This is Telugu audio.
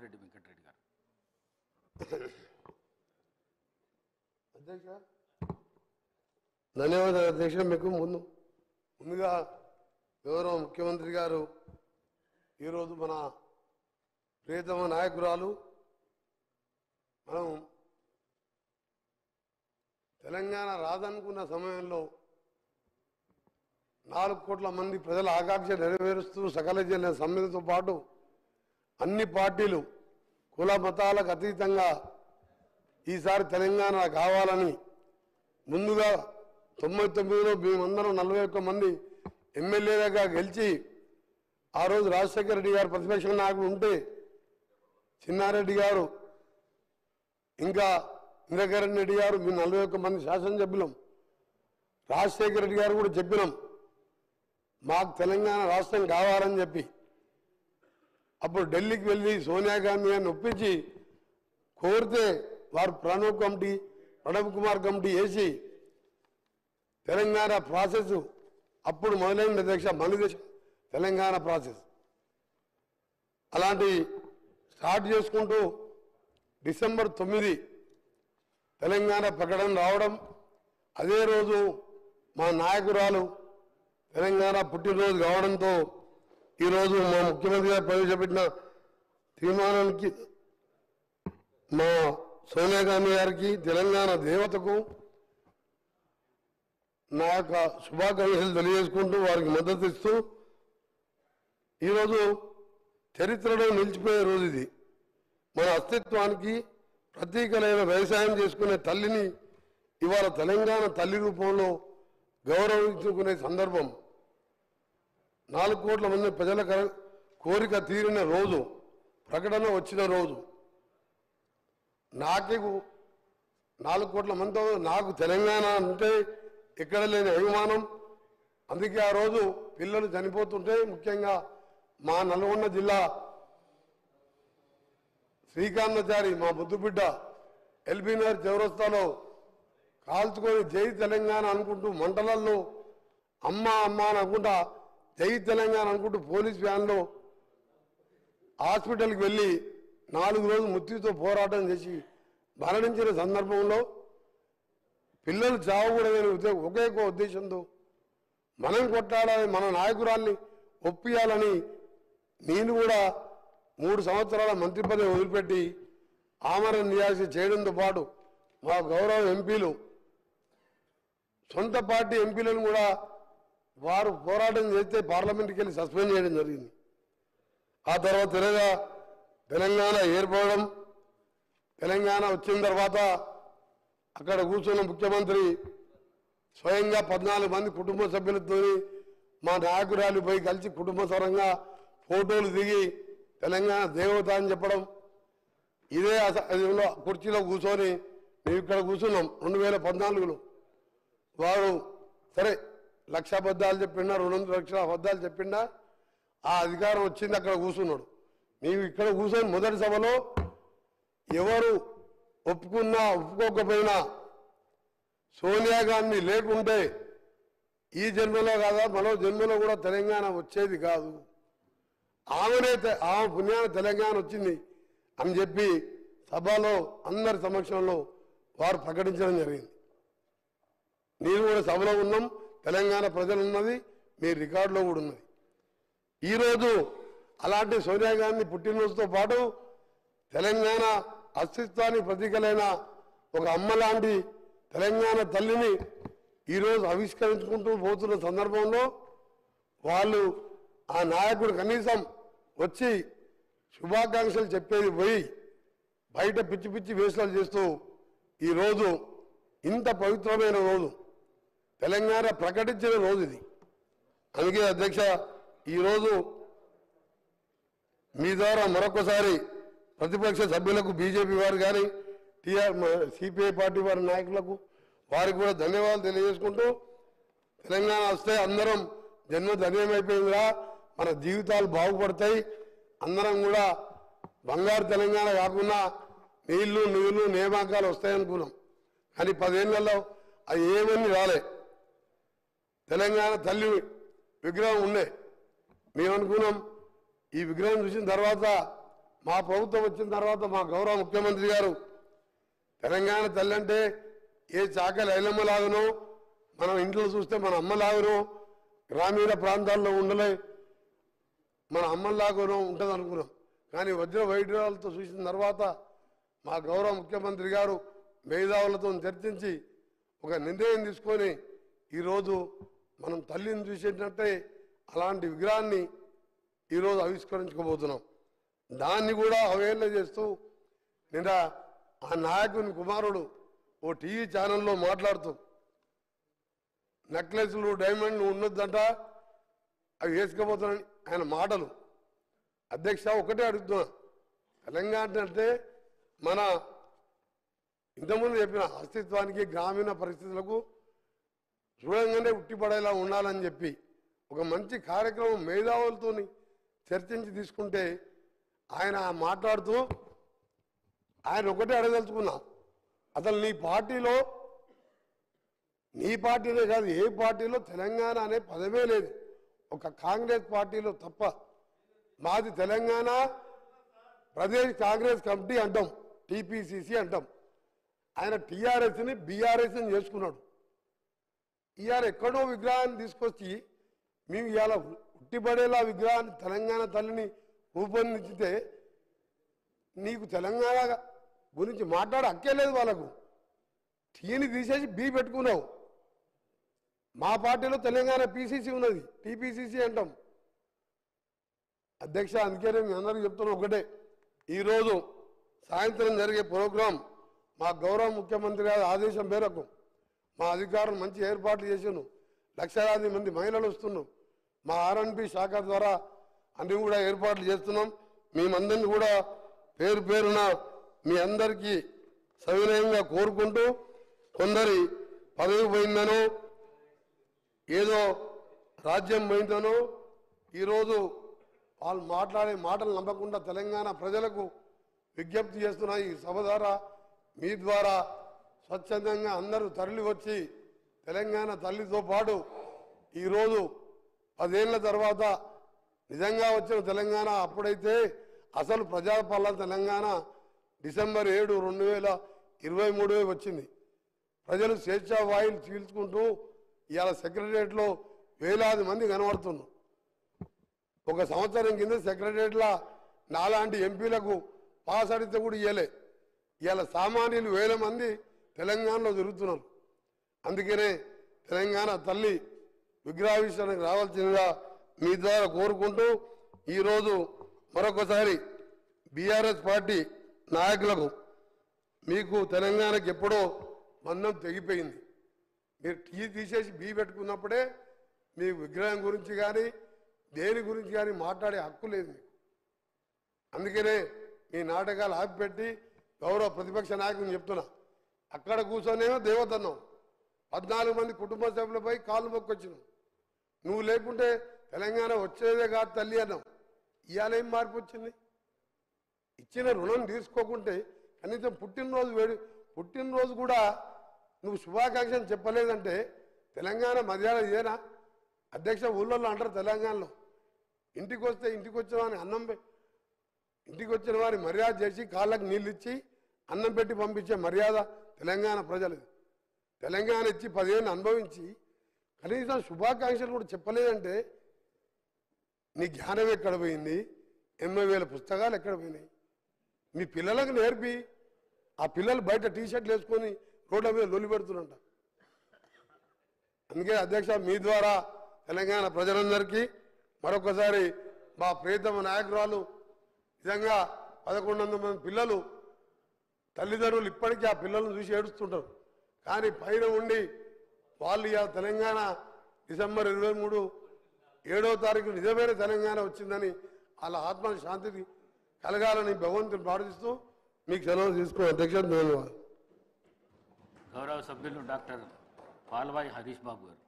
కోమటిరెడ్డి వెంకటరెడ్డి గారు. అధ్యక్ష ధన్యవాదాలు అధ్యక్ష. మీకు ముందుగా గౌరవ ముఖ్యమంత్రి గారు ఈరోజు మన ప్రియతమ నాయకురాలు మనం తెలంగాణ రాదనుకున్న సమయంలో 4 కోట్ల మంది ప్రజల ఆకాంక్ష నెరవేరుస్తూ సకల జన సమ్మెతో పాటు అన్ని పార్టీలు కుల మతాలకు అతీతంగా ఈసారి తెలంగాణ కావాలని ముందుగా 99లో మేమందరం 41 మంది ఎమ్మెల్యేలుగా గెలిచి ఆ రోజు రాజశేఖర రెడ్డి గారు ప్రతిపక్ష నాయకుడు ఉంటే చిన్నారెడ్డి గారు ఇంకా ఇంద్రకరణ్ రెడ్డి గారు మేము 41 మంది శాసనసభ్యులం. రాజశేఖర రెడ్డి గారు కూడా చెప్పినాం మాకు తెలంగాణ రాష్ట్రం కావాలని చెప్పి. అప్పుడు ఢిల్లీకి వెళ్ళి సోనియా గాంధీ గారిని ఒప్పించి కోరితే వారు ప్రణబ్ కుమార్ కమిటీ వేసి తెలంగాణ ప్రాసెస్ అప్పుడు మొదలైన అధ్యక్ష మన దేశం తెలంగాణ ప్రాసెస్ అలాంటి స్టార్ట్ చేసుకుంటూ డిసెంబర్ 9 తెలంగాణ ప్రకటన రావడం, అదే రోజు మా నాయకురాలు తెలంగాణ పుట్టినరోజు కావడంతో ఈరోజు మా ముఖ్యమంత్రి గారు ప్రవేశపెట్టిన తీర్మానానికి మా సోనియా గాంధీ గారికి తెలంగాణ దేవతకు నా యొక్క శుభాకాంక్షలు తెలియజేసుకుంటూ వారికి మద్దతు ఇస్తూ ఈరోజు చరిత్రలో నిలిచిపోయే రోజు ఇది. మన అస్తిత్వానికి ప్రతీకలైన వ్యవసాయం చేసుకునే తల్లిని ఇవాళ తెలంగాణ తల్లి రూపంలో గౌరవించుకునే సందర్భం. 4 కోట్ల మంది ప్రజల కోరిక తీరిన రోజు, ప్రకటన వచ్చిన రోజు. నాకే 4 కోట్ల మందితో నాకు తెలంగాణ అంటే ఎక్కడ లేని అభిమానం. అందుకే ఆ రోజు పిల్లలు చనిపోతుంటే ముఖ్యంగా మా నల్గొండ జిల్లా శ్రీకాంతాచారి మా బుద్ధుబిడ్డ ఎల్బీనగర్ చౌరస్తాలో కాల్చుకొని జై తెలంగాణ అనుకుంటూ మంటలల్లో అమ్మ అమ్మ అని అనుకుంటా జై తెలంగాణ అనుకుంటూ పోలీస్ వ్యాన్లో హాస్పిటల్కి వెళ్ళి 4 రోజులు మృత్యుతో పోరాటం చేసి మరణించిన సందర్భంలో పిల్లలు చావకూడదని ఒకే ఉద్దేశంతో మనం కొట్టాలని మన నాయకురాల్ని ఒప్పియాలని నేను కూడా 3 సంవత్సరాల మంత్రి పదవి వదిలిపెట్టి ఆమరణ నిరాశ చేయడంతో పాటు మా గౌరవ ఎంపీలు సొంత పార్టీ ఎంపీలను కూడా వారు పోరాటం చేస్తే పార్లమెంట్కి వెళ్ళి సస్పెండ్ చేయడం జరిగింది. ఆ తర్వాత తెలంగాణ ఏర్పడడం, తెలంగాణ వచ్చిన తర్వాత అక్కడ కూర్చున్న ముఖ్యమంత్రి స్వయంగా 14 మంది కుటుంబ సభ్యులతో మా నాయకురాలు పోయి కలిసి కుటుంబ సరంగా ఫోటోలు దిగి తెలంగాణ దేవత అని చెప్పడం. ఇదే కుర్చీలో కూర్చొని మేము ఇక్కడ కూర్చున్నాం 2014లో. వారు సరే 1,00,000 అబద్ధాలు చెప్పిండా, 200 లక్షల అబద్ధాలు చెప్పిండా, ఆ అధికారం వచ్చింది అక్కడ కూర్చున్నాడు. మేము ఇక్కడ కూర్చొని మొదటి సభలో ఎవరు ఒప్పుకున్నా ఒప్పుకోకపోయినా సోనియా గాంధీ లేకుంటే ఈ జన్మలో కాదా మరో జన్మలో కూడా తెలంగాణ వచ్చేది కాదు, ఆమె పుణ్యాన తెలంగాణ వచ్చింది అని చెప్పి సభలో అందరి సమక్షంలో వారు ప్రకటించడం జరిగింది. నేను కూడా సభలో ఉన్నాం, తెలంగాణ ప్రజలు ఉన్నది, మీ రికార్డులో కూడా ఉన్నది. ఈరోజు అలాంటి సోనియా గాంధీ పుట్టినరోజుతో పాటు తెలంగాణ అస్తిత్వానికి ప్రతీకలైన ఒక అమ్మ లాంటి తెలంగాణ తల్లిని ఈరోజు ఆవిష్కరించుకుంటూ పోతున్న సందర్భంలో వాళ్ళు ఆ నాయకుడు కనీసం వచ్చి శుభాకాంక్షలు చెప్పేది పోయి బయట పిచ్చి పిచ్చి వేషాలు చేస్తూ ఈరోజు ఇంత పవిత్రమైన రోజు తెలంగాణ ప్రకటించిన రోజు ఇది. అందుకే అధ్యక్ష ఈరోజు మీ ద్వారా మరొకసారి ప్రతిపక్ష సభ్యులకు బీజేపీ వారు కానీ సిపిఐ పార్టీ వారి నాయకులకు వారికి కూడా ధన్యవాదాలు తెలియజేసుకుంటూ తెలంగాణ వస్తే అందరం జన్మ ధన్యమైపోయిందిరా, మన జీవితాలు బాగుపడతాయి, అందరం కూడా బంగారు తెలంగాణ కాకుండా నీళ్లు నిధులు నియామకాలు వస్తాయనుకున్నాం. కానీ 10 ఏళ్లలో అది ఏమని రాలే. తెలంగాణ తల్లి విగ్రహం ఉండే, మేము అనుకున్నాం ఈ విగ్రహం చూసిన తర్వాత మా ప్రభుత్వం వచ్చిన తర్వాత మా గౌరవ ముఖ్యమంత్రి గారు తెలంగాణ తల్లి అంటే ఏ చాకలి ఐలమ్మలాగనో మనం ఇంట్లో చూస్తే మన అమ్మలాగనో గ్రామీణ ప్రాంతాల్లో ఉండలే మన అమ్మలాగనో ఉంటుంది అనుకున్నాం. కానీ వజ్ర వైద్యులతో చూసిన తర్వాత మా గౌరవ ముఖ్యమంత్రి గారు మేధావులతో చర్చించి ఒక నిర్ణయం తీసుకొని ఈరోజు మనం తల్లిని చూసేటట్టే అలాంటి విగ్రహాన్ని ఈరోజు ఆవిష్కరించుకోబోతున్నాం. దాన్ని కూడా అవహేళన చేస్తూ నిన్న ఆ నాయకుని కుమారుడు ఓ టీవీ ఛానల్లో మాట్లాడుతూ నెక్లెస్లు డైమండ్లు ఉండొద్దంట అవి వేసుకపోతున్నాయి ఆయన మాటలు. అధ్యక్ష ఒకటే అడుగుతున్నా, తెలంగాణ అంటే మన ఇంతకుముందు చెప్పిన అస్తిత్వానికి గ్రామీణ పరిస్థితులకు చూడంగానే ఉట్టిపడేలా ఉండాలని చెప్పి ఒక మంచి కార్యక్రమం మేధావులతో చర్చించి తీసుకుంటే ఆయన మాట్లాడుతూ ఆయన ఒకటే అడగదలుచుకున్నా, అసలు నీ పార్టీలో కాదు ఏ పార్టీలో తెలంగాణ అనే పదమే లేదు, ఒక కాంగ్రెస్ పార్టీలో తప్ప. మాది తెలంగాణ ప్రదేశ్ కాంగ్రెస్ కమిటీ అంటాం, టీపీసీసీ అంటాం. ఆయన టీఆర్ఎస్ని బీఆర్ఎస్ని చేసుకున్నాడు. ఇవాళ ఎక్కడో విగ్రహాన్ని తీసుకొచ్చి మేము ఇవాళ ఉట్టిపడేలా విగ్రహాన్ని తెలంగాణ తల్లిని రూపొందించితే నీకు తెలంగాణ గురించి మాట్లాడే హక్కే లేదు. వాళ్ళకు టీని తీసేసి బీ పెట్టుకున్నావు. మా పార్టీలో తెలంగాణ పీసీసీ ఉన్నది, టీపీసీసీ అంటాం. అధ్యక్ష అందుకనే మీ అందరికీ చెప్తున్నా ఒకటే, ఈరోజు సాయంత్రం జరిగే ప్రోగ్రాం మా గౌరవ ముఖ్యమంత్రి గారి ఆదేశం మేరకు మా అధికారులు మంచి ఏర్పాట్లు చేసాను. లక్షలాది మంది మహిళలు వస్తున్నాం. మా ఆర్ఎన్బి శాఖ ద్వారా అన్ని కూడా ఏర్పాట్లు చేస్తున్నాం. మేమందరినీ కూడా పేరు పేరున మీ అందరికీ సవినయంగా కోరుకుంటూ, కొందరి పదవి పోయిందనో ఏదో రాజ్యం పోయిందనో ఈరోజు వాళ్ళు మాట్లాడే మాటలు నమ్మకుండా తెలంగాణ ప్రజలకు విజ్ఞప్తి చేస్తున్నా. ఈ సభ ద్వారా మీ ద్వారా స్వచ్ఛందంగా అందరూ తరలి వచ్చి తెలంగాణ తల్లితో పాటు ఈరోజు 10 ఏళ్ల తర్వాత నిజంగా వచ్చిన తెలంగాణ అప్పుడైతే అసలు ప్రజాపాలన తెలంగాణ డిసెంబర్ 7, 2023 వచ్చింది. ప్రజలు స్వేచ్ఛా వాయులు చీల్చుకుంటూ ఇవాళ సెక్రటరియట్లో వేలాది మంది కనబడుతున్నారు. ఒక సంవత్సరం కింద సెక్రటరియట్లో నాలాంటి ఎంపీలకు పాస్ అడిగితే కూడా ఇవ్వలే. ఇవాళ సామాన్యులు వేల మంది తెలంగాణలో తిరుగుతున్నారు. అందుకనే తెలంగాణ తల్లి విగ్రహావిష్కరణకు రావాల్సిందిగా మీ ద్వారా కోరుకుంటూ ఈరోజు మరొకసారి బీఆర్ఎస్ పార్టీ నాయకులకు మీకు తెలంగాణకు ఎప్పుడో బంధం తెగిపోయింది. మీరు టీ తీసేసి బీ పెట్టుకున్నప్పుడే మీ విగ్రహం గురించి కానీ దేని గురించి కానీ మాట్లాడే హక్కు లేదు మీకు. అందుకనే మీ నాటకాలు ఆపిపెట్టి గౌరవ ప్రతిపక్ష నాయకుని చెప్తున్నా, అక్కడ కూర్చొనేమో దేవతన్నావు, 14 మంది కుటుంబ సభ్యులపై కాళ్ళు మొక్కొచ్చినావు. నువ్వు లేకుంటే తెలంగాణ వచ్చేదే కాదు తల్లి అన్నావు. ఇవాళ ఏం మార్పు వచ్చింది? ఇచ్చిన రుణం తీసుకోకుంటే కనీసం పుట్టినరోజు కూడా నువ్వు శుభాకాంక్షలు చెప్పలేదంటే తెలంగాణ మర్యాద ఇదేనా? అధ్యక్ష ఊళ్ళల్లో అంటారు తెలంగాణలో, ఇంటికి వచ్చిన వారిని ఇంటికి వచ్చిన వారి మర్యాద చేసి కాళ్ళకు నీళ్ళు ఇచ్చి అన్నం పెట్టి పంపించే మర్యాద తెలంగాణ ప్రజలు. తెలంగాణ ఇచ్చి 10 ఏళ్ళు అనుభవించి కనీసం శుభాకాంక్షలు కూడా చెప్పలేదంటే నీ జ్ఞానం ఎక్కడ పోయింది? 80,000 పుస్తకాలు ఎక్కడ పోయినాయి? మీ పిల్లలకు నేర్పి ఆ పిల్లలు బయట టీషర్ట్లు వేసుకొని రోడ్ల మీద లొల్లి పెడుతున్నంట. అందుకే అధ్యక్ష మీ ద్వారా తెలంగాణ ప్రజలందరికీ మరొకసారి మా ప్రియతమ నాయకురాలు నిజంగా 1100 మంది పిల్లలు తల్లిదండ్రులు ఇప్పటికీ ఆ పిల్లలను చూసి ఏడుస్తుంటారు. కానీ పైన ఉండి వాళ్ళు ఇవాళ తెలంగాణ డిసెంబర్ 23, 7వ తారీఖు నిజమైన తెలంగాణ వచ్చిందని వాళ్ళ ఆత్మ శాంతిని కలగాలని భగవంతుని ప్రార్థిస్తూ మీకు సెలవు తీసుకున్న అధ్యక్ష ధన్యవాదాలు. గౌరవ సభ్యులు డాక్టర్ పాల్వాయి హరీష్ బాబు గారు.